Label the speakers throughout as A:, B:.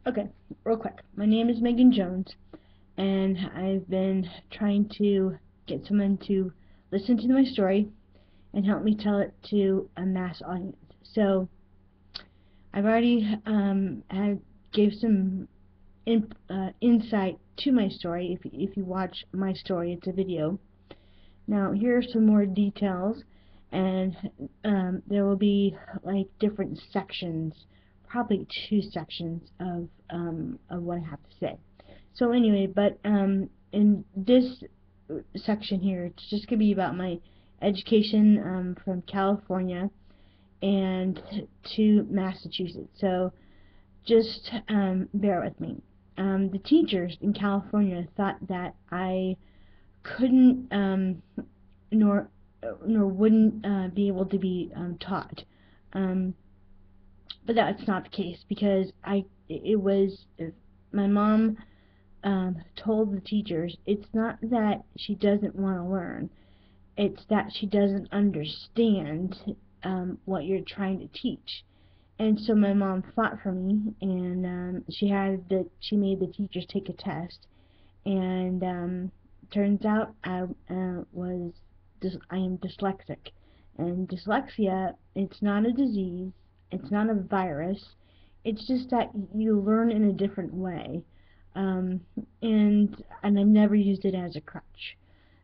A: Okay, real quick. My name is Megan Jones, and I've been trying to get someone to listen to my story and help me tell it to a mass audience. So I've already had gave some insight to my story. If you watch my story, it's a video. Now here are some more details, and there will be like different sections, probably two sections of what I have to say. So anyway, but in this section here, it's just gonna be about my education from California and to Massachusetts. So just bear with me. The teachers in California thought that I couldn't nor wouldn't be able to be taught. Um, but that's not the case because it was my mom told the teachers it's not that she doesn't want to learn, it's that she doesn't understand what you're trying to teach. And so my mom fought for me, and she made the teachers take a test, and turns out I am dyslexic, and dyslexia, it's not a disease, it's not a virus, it's just that you learn in a different way, um, and I never used it as a crutch.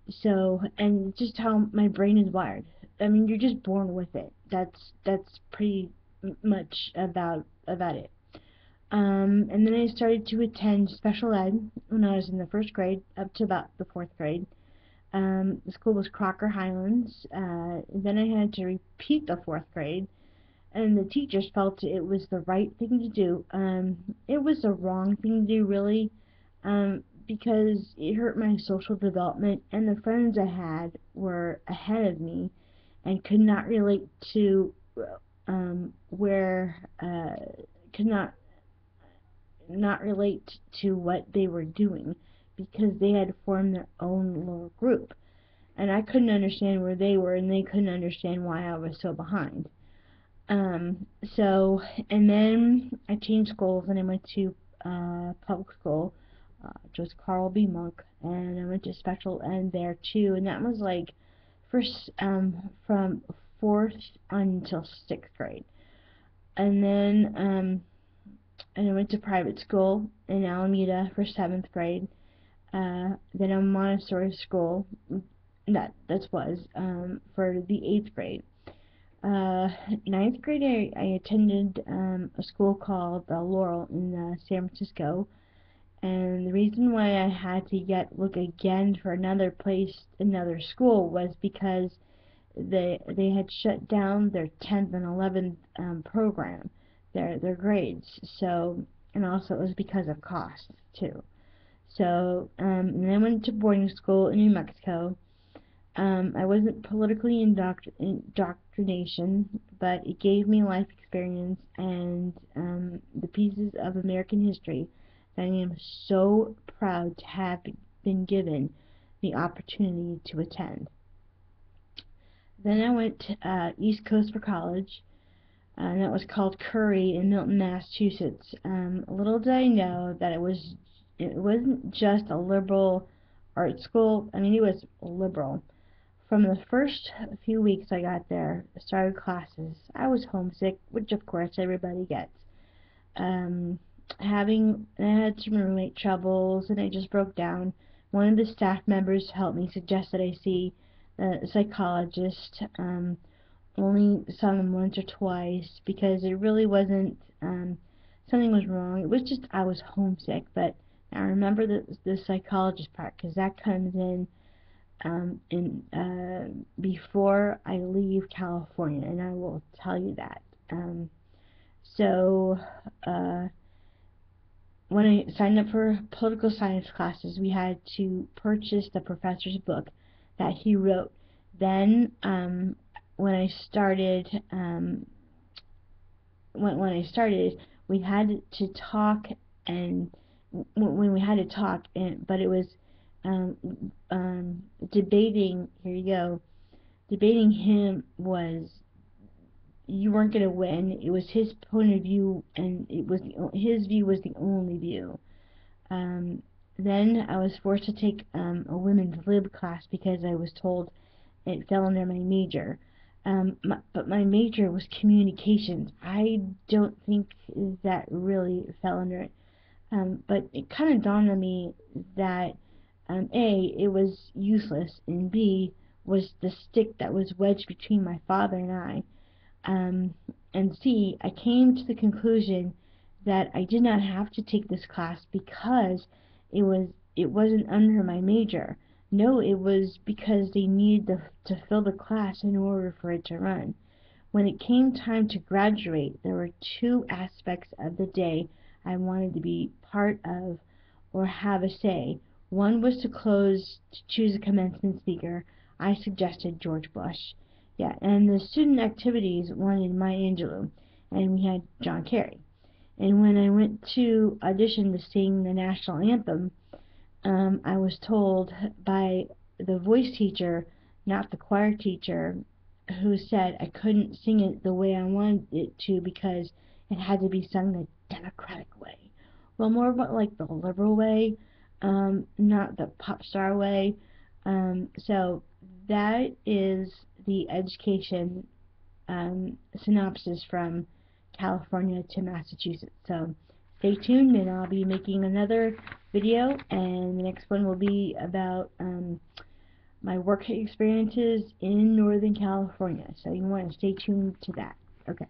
A: So, and just how my brain is wired. I mean, you're just born with it. That's pretty much about it. And then I started to attend special ed when I was in the first grade up to about the fourth grade. The school was Crocker Highlands. Then I had to repeat the fourth grade, and the teachers felt it was the right thing to do. It was the wrong thing to do, really, because it hurt my social development, and the friends I had were ahead of me and could not relate to where could not relate to what they were doing because they had formed their own little group. And I couldn't understand where they were, and they couldn't understand why I was so behind. So, and then I changed schools and I went to public school, which was Carl B. Monk, and I went to special ed there too, and that was like first from fourth until sixth grade. And then and I went to private school in Alameda for seventh grade. Then a Montessori school that was for the eighth grade. Uh, Ninth grade, I attended a school called Laurel in San Francisco, and the reason why I had to look again for another place, another school, was because they had shut down their 10th and 11th program, their grades. So, and also it was because of cost too. So, and then I went to boarding school in New Mexico. I wasn't politically indoctrination, but it gave me life experience and the pieces of American history that I am so proud to have been given the opportunity to attend. Then I went East Coast for college, and that was called Curry in Milton, Massachusetts. Little did I know that it wasn't just a liberal art school. I mean, it was liberal. From the first few weeks I got there, started classes, I was homesick, which of course everybody gets. Um, I had some roommate troubles, and I just broke down. One of the staff members helped me suggest that I see a psychologist. Only saw them once or twice because it really wasn't something was wrong. It was just I was homesick. But I remember the psychologist part because that comes in before I leave California, and I will tell you that. So when I signed up for political science classes, we had to purchase the professor's book that he wrote. Then when I started, when I started, we had to talk, and when we had to talk, but it was um, debating. Here you go. Debating him was you weren't going to win. It was his point of view, and his view was the only view. Then I was forced to take a women's lib class because I was told it fell under my major. But my major was communications. I don't think that really fell under it. But it kind of dawned on me that A, it was useless, and B, was the stick that was wedged between my father and I. And C, I came to the conclusion that I did not have to take this class because it wasn't under my major. No, it was because they needed to fill the class in order for it to run. When it came time to graduate, there were two aspects of the day I wanted to be part of or have a say. One was to choose a commencement speaker. I suggested George Bush. Yeah, and the student activities wanted Maya Angelou, and we had John Kerry. And when I went to audition to sing the national anthem, I was told by the voice teacher, not the choir teacher, who said I couldn't sing it the way I wanted it to because it had to be sung the democratic way. Well, more about like the liberal way, not the pop star way. So that is the education synopsis from California to Massachusetts. So stay tuned, and I'll be making another video, and the next one will be about my work experiences in Northern California. So you want to stay tuned to that. Okay.